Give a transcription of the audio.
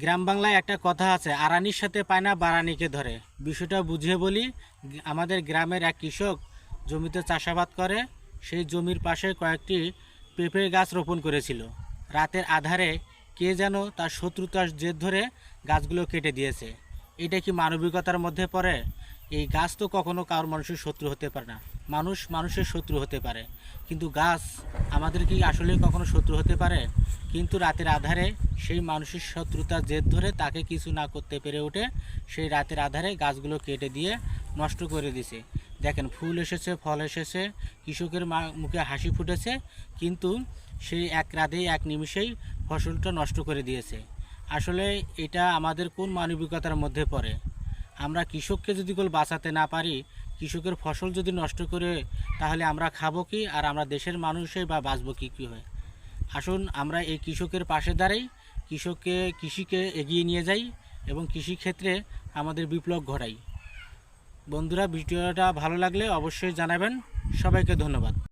গ্রাম বাংলায় একটা কথা আছে, আরানির সাথে পায় না বারানিকে ধরে। বিষয়টা বুঝিয়ে বলি। আমাদের গ্রামের এক কৃষক জমিতে চাষাবাদ করে। সেই জমির পাশে কয়েকটি পেঁপের গাছ রোপণ করেছিল। রাতের আধারে কে যেন তার শত্রুতার জেদ ধরে গাছগুলো কেটে দিয়েছে। এটা কি মানবিকতার মধ্যে পড়ে? এই গাছ তো কখনো কারোর মানুষের শত্রু হতে পারে না। মানুষ মানুষের শত্রু হতে পারে, কিন্তু গাছ আমাদের কি আসলে কখনো শত্রু হতে পারে? কিন্তু রাতের আধারে সেই মানুষের শত্রুতার জেদ ধরে তাকে কিছু না করতে পেরে উঠে সেই রাতের আধারে গাছগুলো কেটে দিয়ে নষ্ট করে দিছে। দেখেন, ফুল এসেছে, ফল এসেছে, কৃষকের মুখে হাসি ফুটেছে, কিন্তু সেই এক রাতেই এক নিমিষেই ফসলটা নষ্ট করে দিয়েছে। আসলে এটা আমাদের কোন মানবিকতার মধ্যে পড়ে? আমরা কৃষককে যদি বাঁচাতে না পারি, কৃষকের ফসল যদি নষ্ট করে, তাহলে আমরা খাবো কি? আর আমরা দেশের মানুষই বা বাঁচবো কী হয়? আসুন আমরা এই কৃষকের পাশে দাঁড়াই, কৃষিকে এগিয়ে নিয়ে যাই এবং কৃষিক্ষেত্রে আমাদের বিপ্লব ঘটাই। বন্ধুরা, ভিডিওটা ভালো লাগলে অবশ্যই জানাবেন। সবাইকে ধন্যবাদ।